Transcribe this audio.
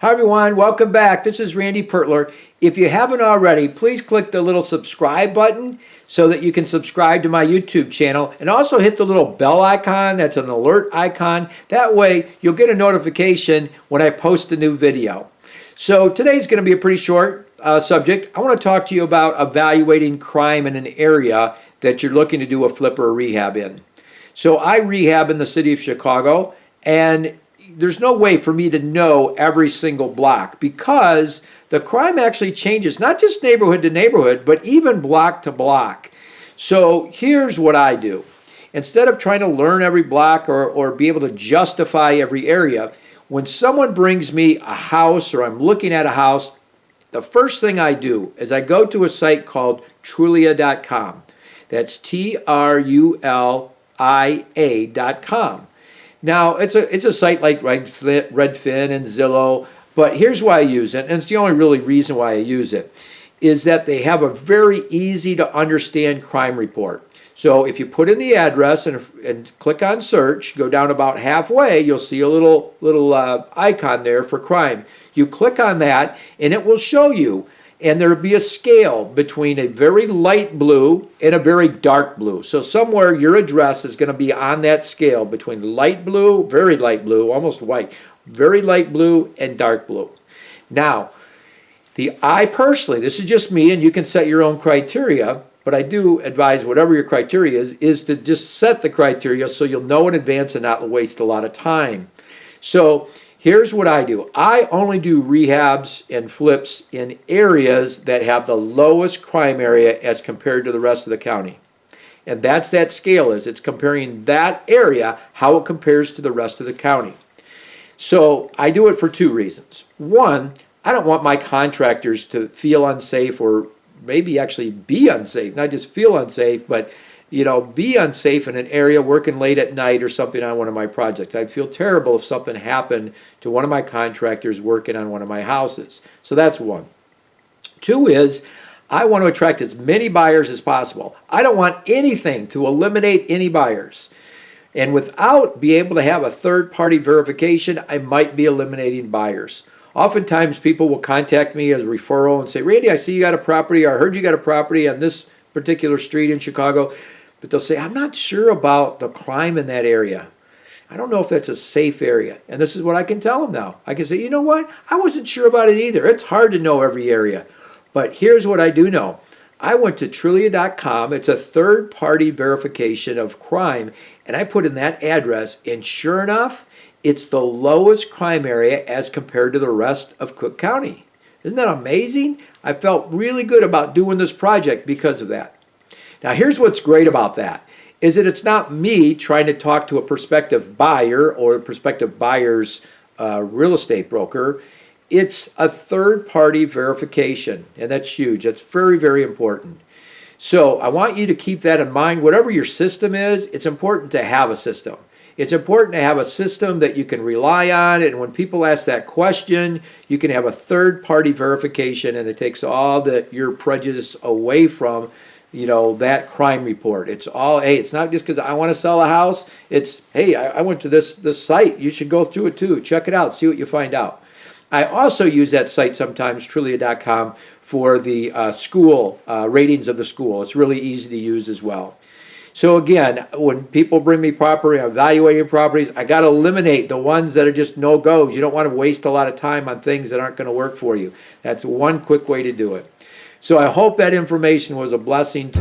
Hi everyone, welcome back. This is Randy Pertler. If you haven't already, please click the little subscribe button so that you can subscribe to my YouTube channel, and also hit the little bell icon. That's an alert icon. That way you'll get a notification when I post a new video. So today's going to be a pretty short subject. I want to talk to you about evaluating crime in an area that you're looking to do a flip or a rehab in. So I rehab in the city of Chicago, and there's no way for me to know every single block because the crime actually changes, not just neighborhood to neighborhood, but even block to block. So here's what I do. Instead of trying to learn every block or be able to justify every area, when someone brings me a house or I'm looking at a house, the first thing I do is I go to a site called Trulia.com. That's Trulia.com. Now, it's a site like Redfin and Zillow, but here's why I use it, and it's the only really reason why I use it, is that they have a very easy to understand crime report. So if you put in the address and click on search, go down about halfway, you'll see a little icon there for crime. You click on that, and it will show you. And there will be a scale between a very light blue and a very dark blue. So somewhere your address is going to be on that scale between light blue, very light blue, almost white, very light blue, and dark blue. Now, I personally, this is just me, and you can set your own criteria, but I do advise whatever your criteria is to just set the criteria so you'll know in advance and not waste a lot of time. So here's what I do. I only do rehabs and flips in areas that have the lowest crime area as compared to the rest of the county. And that's that scale is. It's comparing that area, how it compares to the rest of the county. So I do it for two reasons. One, I don't want my contractors to feel unsafe or maybe actually be unsafe, not just feel unsafe, but be unsafe in an area working late at night or something on one of my projects. I'd feel terrible if something happened to one of my contractors working on one of my houses. So that's one. Two is, I want to attract as many buyers as possible. I don't want anything to eliminate any buyers. And without being able to have a third-party verification, I might be eliminating buyers. Oftentimes people will contact me as a referral and say, Randy, I see you got a property, or I heard you got a property on this particular street in Chicago. But they'll say, I'm not sure about the crime in that area. I don't know if that's a safe area. And this is what I can tell them now. I can say, you know what? I wasn't sure about it either. It's hard to know every area. But here's what I do know. I went to Trulia.com. It's a third-party verification of crime. And I put in that address. And sure enough, it's the lowest crime area as compared to the rest of Cook County. Isn't that amazing? I felt really good about doing this project because of that. Now, here's what's great about that, is that it's not me trying to talk to a prospective buyer or a prospective buyer's real estate broker. It's a third-party verification, and that's huge. That's very, very important. So I want you to keep that in mind. Whatever your system is, it's important to have a system. It's important to have a system that you can rely on, and when people ask that question, you can have a third-party verification, and it takes all your prejudice away from that crime report. It's all, hey, it's not just because I want to sell a house. It's, hey, I went to this site. You should go through it too. Check it out. See what you find out. I also use that site sometimes, Trulia.com, for the school ratings of the school. It's really easy to use as well. So again, when people bring me property, I'm evaluating properties, I got to eliminate the ones that are just no-goes. You don't want to waste a lot of time on things that aren't going to work for you. That's one quick way to do it. So I hope that information was a blessing.